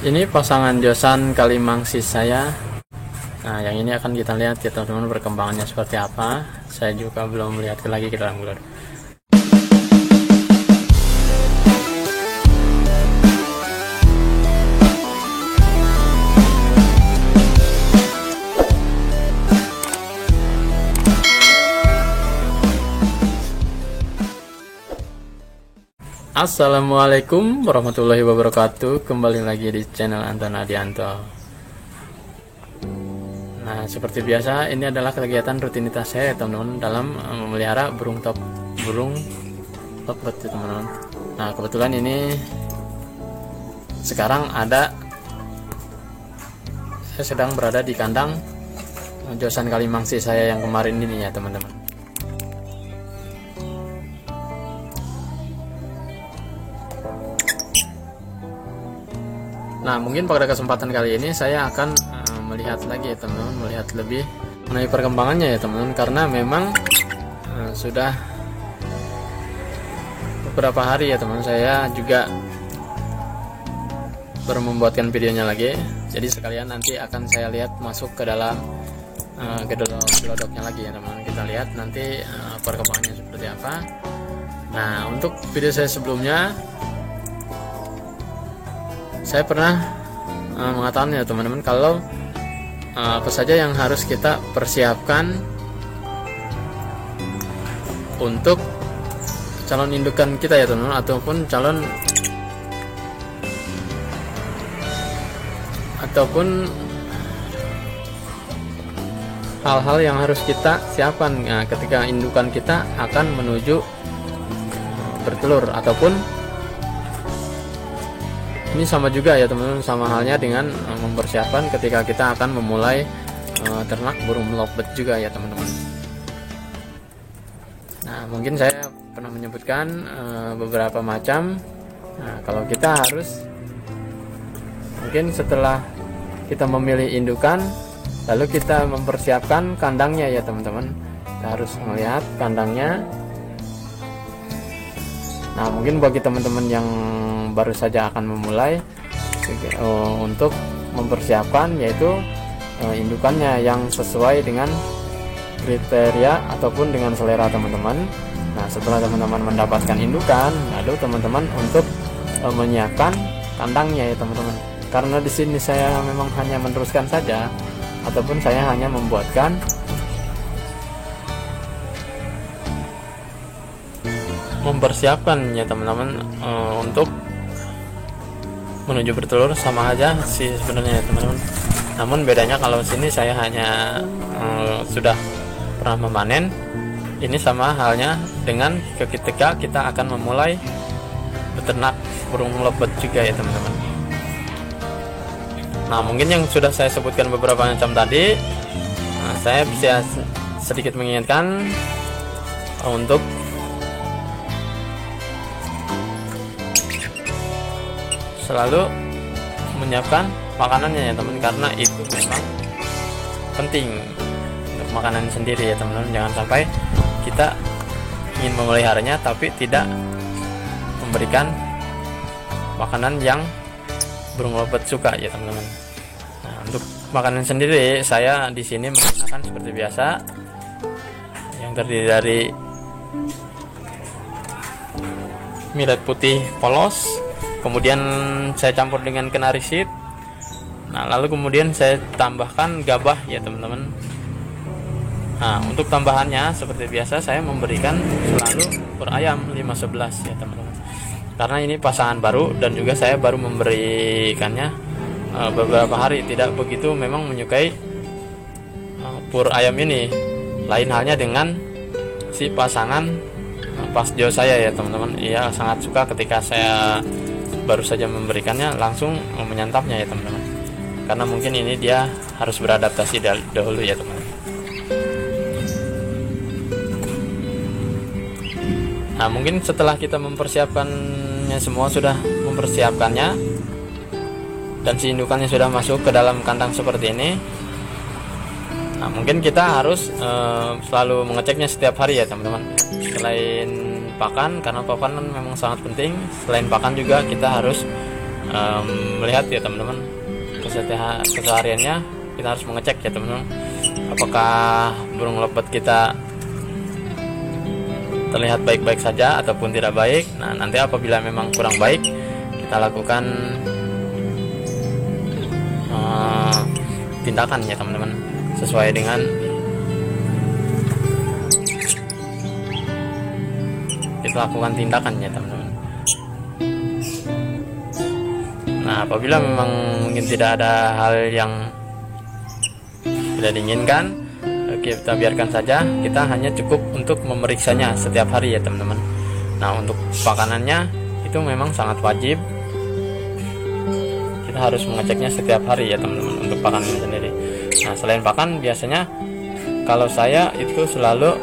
Ini pasangan Josan Kalimangsis saya. Nah, yang ini akan kita lihat ya teman-teman, perkembangannya seperti apa. Saya juga belum melihat lagi ke dalam gulur. Assalamualaikum warahmatullahi wabarakatuh. Kembali lagi di channel Anton Adianto. Nah, seperti biasa, ini adalah kegiatan rutinitas saya teman-teman dalam memelihara burung lovebird teman-teman. Nah, kebetulan ini sekarang saya sedang berada di kandang Josan Kalimangsis saya yang kemarin ini ya teman-teman. Nah, mungkin pada kesempatan kali ini saya akan melihat lagi ya teman-teman, melihat lebih mengenai perkembangannya ya teman-teman, karena memang sudah beberapa hari ya teman-teman saya juga baru membuatkan videonya lagi. Jadi sekalian nanti akan saya lihat masuk ke dalam gelodoknya lagi ya teman-teman. Kita lihat nanti perkembangannya seperti apa. Nah, untuk video saya sebelumnya saya pernah mengatakan ya teman-teman, kalau apa saja yang harus kita persiapkan untuk calon indukan kita ya teman-teman, ataupun hal-hal yang harus kita siapkan ketika indukan kita akan menuju bertelur. Ataupun ini sama juga ya teman-teman, sama halnya dengan mempersiapkan ketika kita akan memulai ternak burung lovebird juga ya teman-teman. Nah, mungkin saya pernah menyebutkan beberapa macam. Nah, kalau kita harus mungkin setelah kita memilih indukan, lalu kita mempersiapkan kandangnya ya teman-teman. Kita harus melihat kandangnya. Nah, mungkin bagi teman-teman yang baru saja akan memulai untuk mempersiapkan, yaitu indukannya yang sesuai dengan kriteria ataupun dengan selera teman-teman. Nah, setelah teman-teman mendapatkan indukan, lalu teman-teman untuk menyiapkan kandangnya ya teman-teman. Karena di sini saya memang hanya meneruskan saja, ataupun saya hanya membuatkan mempersiapkan ya teman-teman untuk menuju bertelur, sama aja sih sebenarnya ya teman-teman. Namun bedanya kalau sini saya hanya sudah pernah memanen. Ini sama halnya dengan ketika kita akan memulai beternak burung lovebird juga ya teman-teman. Nah, mungkin yang sudah saya sebutkan beberapa macam tadi, saya bisa sedikit mengingatkan untuk selalu menyiapkan makanannya ya teman, karena itu memang penting untuk makanan sendiri ya teman-teman. Jangan sampai kita ingin memeliharanya tapi tidak memberikan makanan yang burung lovebird suka ya teman-teman. Nah, untuk makanan sendiri saya di sini menggunakan seperti biasa yang terdiri dari millet putih polos, kemudian saya campur dengan kenari seed. Nah, lalu kemudian saya tambahkan gabah ya teman-teman. Nah, untuk tambahannya seperti biasa saya memberikan selalu per ayam 5-11 ya teman-teman. Karena ini pasangan baru dan juga saya baru memberikannya beberapa hari, tidak begitu memang menyukai pur ayam ini. Lain halnya dengan si pasangan pasjo saya ya teman-teman. Ia sangat suka ketika saya baru saja memberikannya langsung menyantapnya ya teman-teman, karena mungkin ini dia harus beradaptasi dahulu ya teman-teman. Nah, mungkin setelah kita mempersiapkannya semua, sudah mempersiapkannya dan si indukannya sudah masuk ke dalam kandang seperti ini. Nah, mungkin kita harus selalu mengeceknya setiap hari ya teman-teman. Selain pakan, karena pakan memang sangat penting, selain pakan juga kita harus melihat ya teman-teman, kesehariannya kita harus mengecek ya teman-teman, apakah burung lepet kita terlihat baik-baik saja ataupun tidak baik. Nah, nanti apabila memang kurang baik, kita lakukan tindakan ya teman-teman, sesuai dengan kita lakukan tindakan ya teman-teman. Nah, apabila memang mungkin tidak ada hal yang tidak diinginkan, kita biarkan saja. Kita hanya cukup untuk memeriksanya setiap hari ya teman-teman. Nah, untuk pakanannya itu memang sangat wajib, kita harus mengeceknya setiap hari ya teman-teman untuk pakan ini sendiri. Nah, selain pakan, biasanya kalau saya itu selalu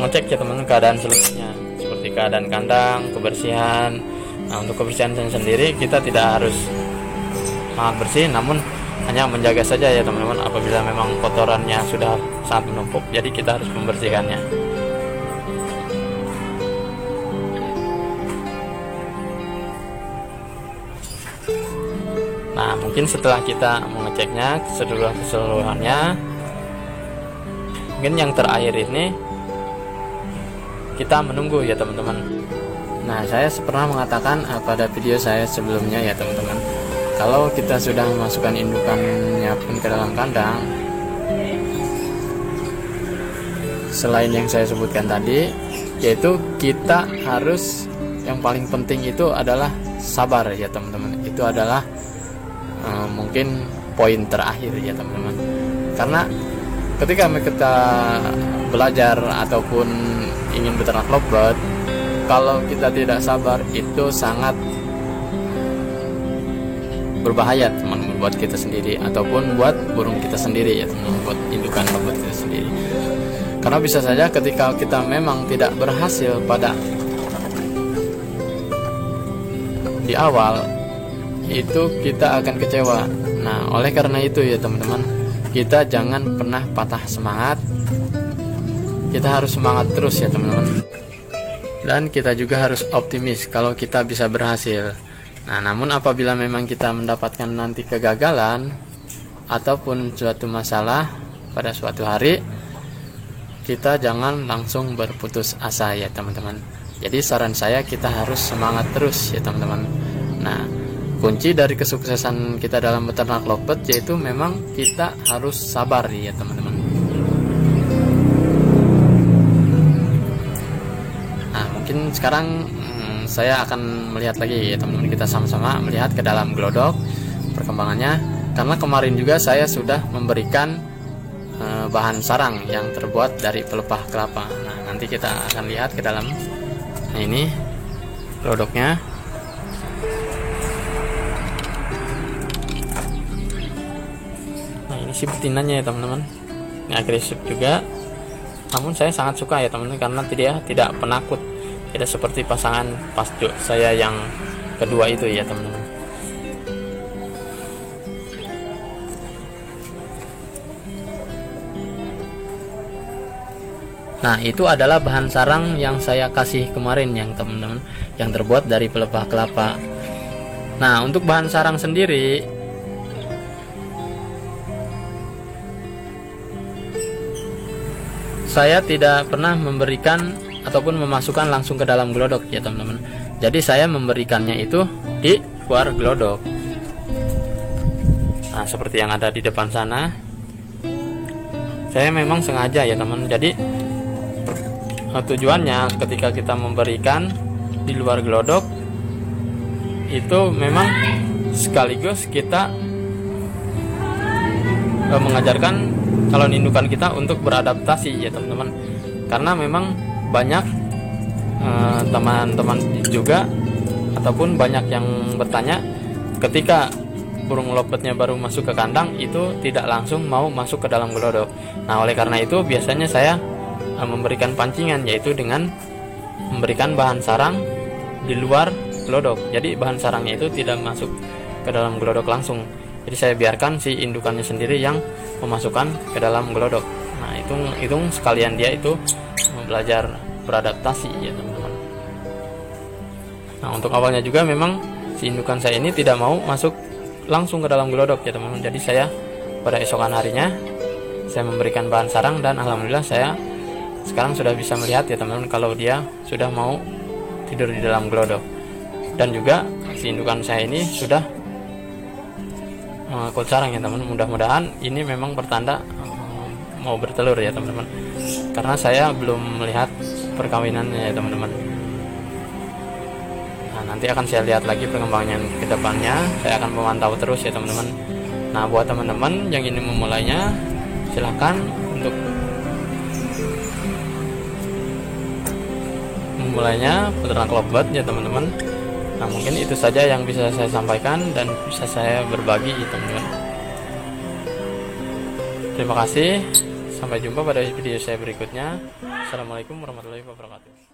ngecek ya teman-teman keadaan seluruhnya, seperti keadaan kandang, kebersihan. Nah, untuk kebersihan sendiri kita tidak harus sangat bersih, namun hanya menjaga saja ya teman-teman. Apabila memang kotorannya sudah sangat menumpuk, jadi kita harus membersihkannya. Nah, mungkin setelah kita mengeceknya keseluruhannya, mungkin yang terakhir ini kita menunggu ya teman-teman. Nah, saya pernah mengatakan pada video saya sebelumnya ya teman-teman, kalau kita sudah memasukkan indukannya pun ke dalam kandang, selain yang saya sebutkan tadi, yaitu kita harus, yang paling penting itu adalah sabar ya teman-teman. Itu adalah mungkin poin terakhir ya teman-teman, karena ketika kita belajar ataupun ingin beternak lovebird, kalau kita tidak sabar itu sangat berbahaya teman-teman, buat kita sendiri ataupun buat burung kita sendiri ya teman-teman, buat indukan lovebird kita sendiri. Karena bisa saja ketika kita memang tidak berhasil pada di awal, itu kita akan kecewa. Nah, oleh karena itu ya teman-teman, kita jangan pernah patah semangat. Kita harus semangat terus ya teman-teman. Dan kita juga harus optimis kalau kita bisa berhasil. Nah, namun apabila memang kita mendapatkan nanti kegagalan ataupun suatu masalah pada suatu hari, kita jangan langsung berputus asa ya teman-teman. Jadi saran saya, kita harus semangat terus ya teman-teman. Nah, kunci dari kesuksesan kita dalam beternak lovebird yaitu memang kita harus sabar ya teman-teman. Nah, mungkin sekarang saya akan melihat lagi ya teman-teman, kita sama-sama melihat ke dalam glodok perkembangannya. Karena kemarin juga saya sudah memberikan bahan sarang yang terbuat dari pelepah kelapa. Nah, nanti kita akan lihat ke dalam. Nah, ini glodoknya. Nah, ini si betinanya ya teman-teman. Ini agresif juga. Namun saya sangat suka ya teman-teman, karena dia tidak penakut. Tidak seperti pasangan pasjo saya yang kedua itu ya teman-teman. Nah, itu adalah bahan sarang yang saya kasih kemarin yang teman-teman, yang terbuat dari pelepah kelapa. Nah, untuk bahan sarang sendiri, saya tidak pernah memberikan ataupun memasukkan langsung ke dalam glodok ya teman-teman. Jadi saya memberikannya itu di luar glodok. Nah, seperti yang ada di depan sana. Saya memang sengaja ya teman. Jadi tujuannya ketika kita memberikan di luar glodok itu memang sekaligus kita mengajarkan calon indukan kita untuk beradaptasi ya teman-teman. Karena memang banyak teman-teman juga ataupun banyak yang bertanya, ketika burung lovebird-nya baru masuk ke kandang itu tidak langsung mau masuk ke dalam glodok. Nah, oleh karena itu biasanya saya memberikan pancingan, yaitu dengan memberikan bahan sarang di luar glodok. Jadi bahan sarangnya itu tidak masuk ke dalam glodok langsung. Jadi saya biarkan si indukannya sendiri yang memasukkan ke dalam glodok. Nah, itu sekalian dia itu belajar beradaptasi ya teman-teman. Nah, untuk awalnya juga memang si indukan saya ini tidak mau masuk langsung ke dalam gelodok ya teman-teman. Jadi saya pada esokan harinya saya memberikan bahan sarang, dan alhamdulillah saya sekarang sudah bisa melihat ya teman-teman kalau dia sudah mau tidur di dalam gelodok. Dan juga si indukan saya ini sudah ikut sarang ya teman-teman. Mudah-mudahan ini memang pertanda mau bertelur ya teman-teman, karena saya belum melihat perkawinannya ya teman-teman. Nah, nanti akan saya lihat lagi perkembangannya ke depannya, saya akan memantau terus ya teman-teman. Nah, buat teman-teman yang ingin memulainya, silahkan untuk memulainya peternak lovebird ya teman-teman. Nah, mungkin itu saja yang bisa saya sampaikan dan bisa saya berbagi ya teman-teman. Terima kasih, sampai jumpa pada video saya berikutnya. Assalamualaikum warahmatullahi wabarakatuh.